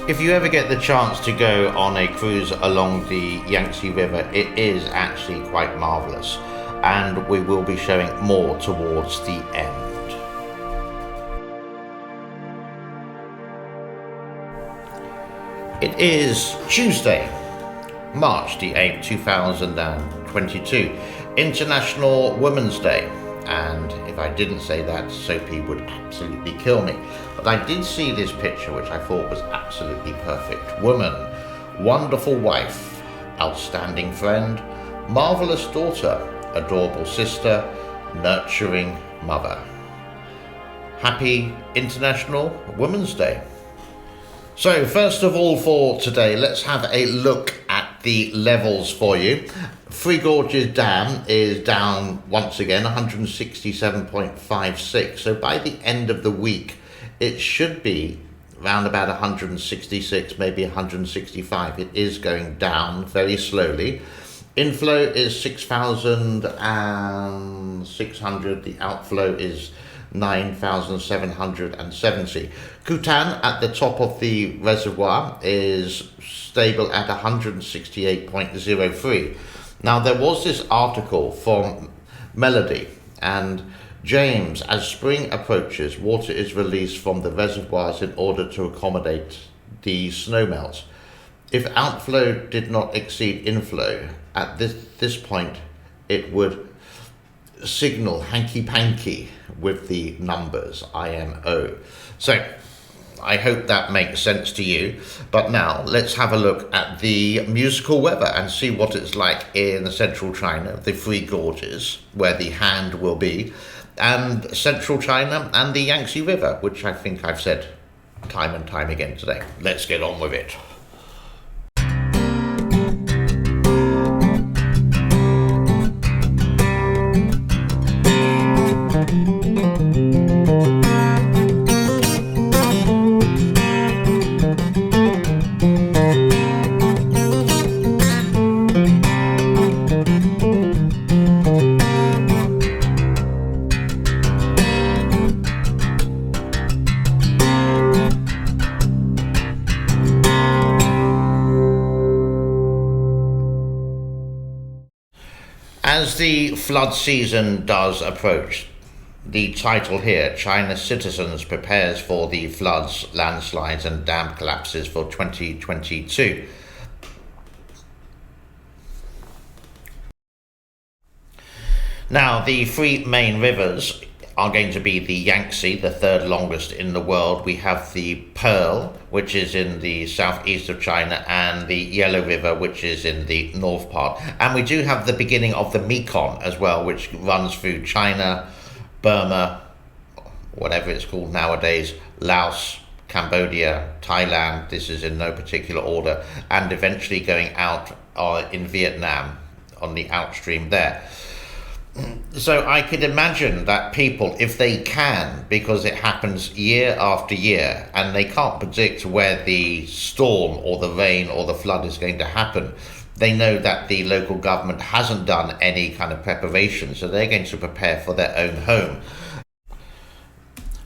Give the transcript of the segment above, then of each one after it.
If you ever get the chance to go on a cruise along the Yangtze River, it is actually quite marvellous, and we will be showing more towards the end. It is Tuesday, March the 8th, 2022, International Women's Day. And if I didn't say that, Sophie would absolutely kill me. But I did see this picture, which I thought was absolutely perfect. Woman, wonderful wife, outstanding friend, marvelous daughter, adorable sister, nurturing mother. Happy International Women's Day. So first of all for today, let's have a look at the levels for you. Three Gorges Dam is down once again, 167.56. So by the end of the week, it should be around about 166, maybe 165. It is going down very slowly. Inflow is 6,600. The outflow is 9,770. Kutan at the top of the reservoir is stable at 168.03. Now there was this article from Melody and James, as spring approaches, water is released from the reservoirs in order to accommodate the snowmelts. If outflow did not exceed inflow, at this point it would signal hanky-panky with the numbers, IMO. So I hope that makes sense to you. But now let's have a look at the musical weather and see what it's like in central China, the Three Gorges, where the hand will be, and central China and the Yangtze River, which I think I've said time and time again today. Let's get on with it. As the flood season does approach, the title here, China Citizens Prepares for the Floods, Landslides and Dam Collapses for 2022. Now, the three main rivers are going to be the Yangtze, the third longest in the world. We have the Pearl, which is in the southeast of China, and the Yellow River, which is in the north part. And we do have the beginning of the Mekong as well, which runs through China, Burma, whatever it's called nowadays, Laos, Cambodia, Thailand, this is in no particular order, and eventually going out in Vietnam on the outstream there. So I could imagine that people, if they can, because it happens year after year, and they can't predict where the storm or the rain or the flood is going to happen, they know that the local government hasn't done any kind of preparation, so they're going to prepare for their own home.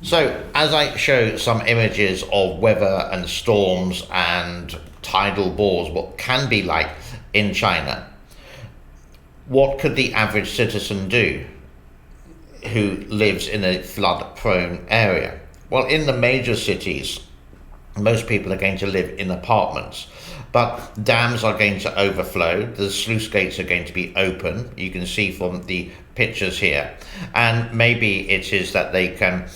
So as I show some images of weather and storms and tidal bores, what can be like in China, what could the average citizen do who lives in a flood-prone area? Well, in the major cities, most people are going to live in apartments, but dams are going to overflow, the sluice gates are going to be open, you can see from the pictures here, and maybe it is that they can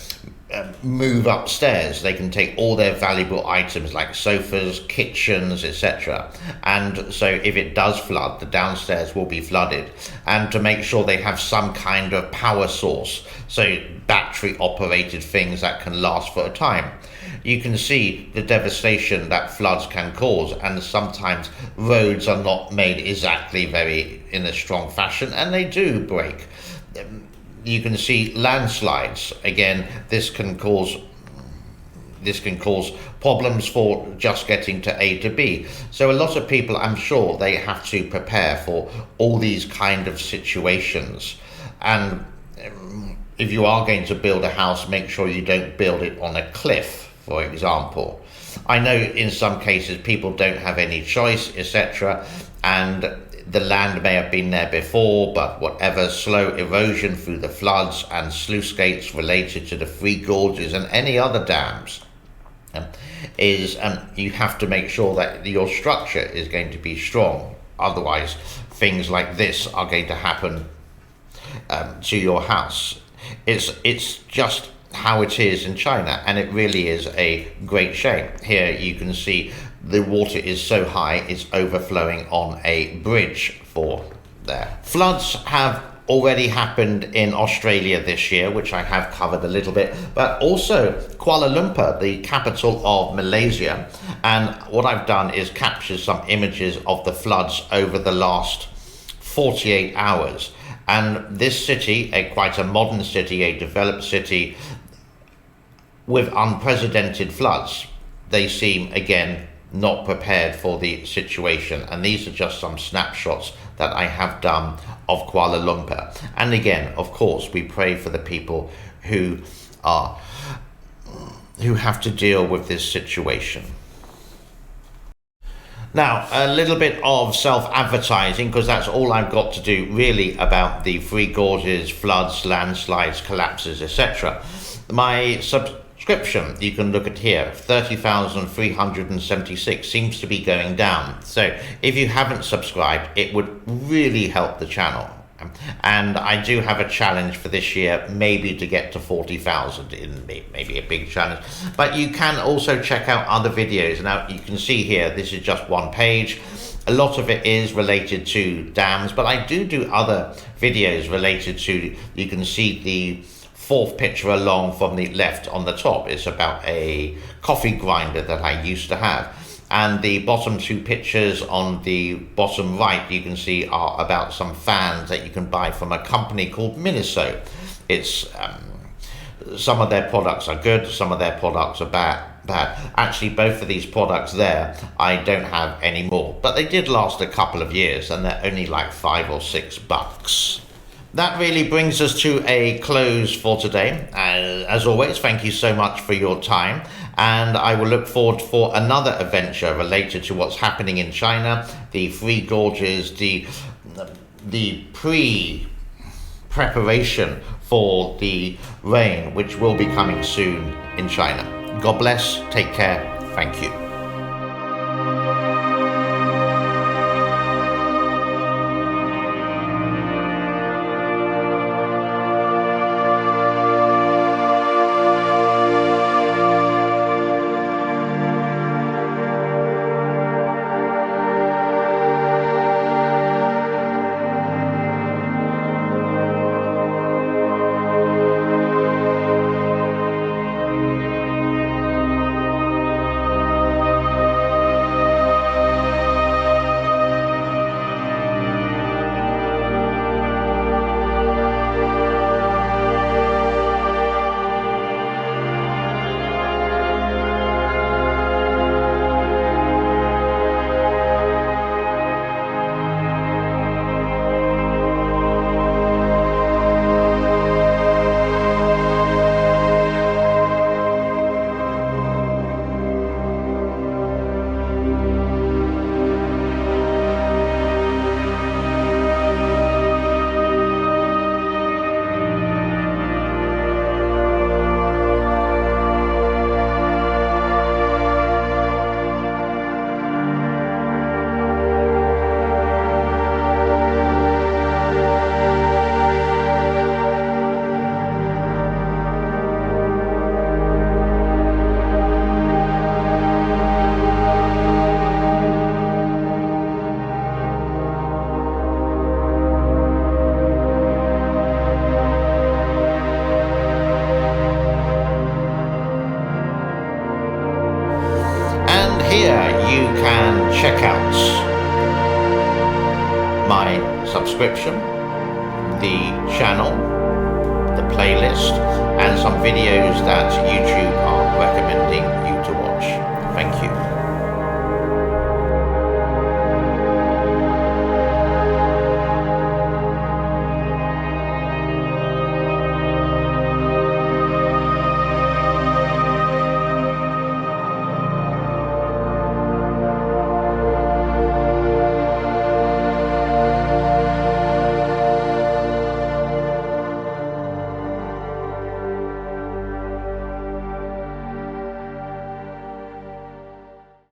move upstairs. They can take all their valuable items like sofas, kitchens, etc. And so if it does flood, the downstairs will be flooded. And to make sure they have some kind of power source, so battery operated things that can last for a time. You can see the devastation that floods can cause, and sometimes roads are not made exactly very in a strong fashion, and they do break. You can see landslides. Again, this can cause problems for just getting to A to B. So a lot of people, I'm sure, they have to prepare for all these kind of situations. And if you are going to build a house, make sure you don't build it on a cliff, for example. I know in some cases people don't have any choice, etc., and the land may have been there before, but whatever, slow erosion through the floods and sluice gates related to the Three Gorges and any other dams is you have to make sure that your structure is going to be strong. Otherwise, things like this are going to happen to your house. It's just how it is in China, and it really is a great shame. Here you can see the water is so high it's overflowing on a bridge for there. Floods have already happened in Australia this year, which I have covered a little bit, but also Kuala Lumpur, the capital of Malaysia. And what I've done is capture some images of the floods over the last 48 hours. And this city, quite a modern city, a developed city with unprecedented floods, they seem again not prepared for the situation. And these are just some snapshots that I have done of Kuala Lumpur. And again, of course, we pray for the people who have to deal with this situation. Now, a little bit of self-advertising, because that's all I've got to do really about the Three Gorges, floods, landslides, collapses, etc. My subscription, you can look at here, 30,376, seems to be going down. So if you haven't subscribed, it would really help the channel. And I do have a challenge for this year, maybe to get to 40,000, in maybe a big challenge. But you can also check out other videos. Now you can see here, this is just one page. A lot of it is related to dams, but I do other videos related to, you can see the fourth picture along from the left on the top. It's about a coffee grinder that I used to have. And the bottom two pictures on the bottom right, you can see, are about some fans that you can buy from a company called Miniso. It's some of their products are good, some of their products are bad. Actually, both of these products there, I don't have anymore. But they did last a couple of years, and they're only like $5 or $6. That really brings us to a close for today. As always, thank you so much for your time. And I will look forward for another adventure related to what's happening in China, the Three Gorges, the preparation for the rain, which will be coming soon in China. God bless, take care, thank you. Check out my subscription, the channel, the playlist, and some videos that YouTube are recommending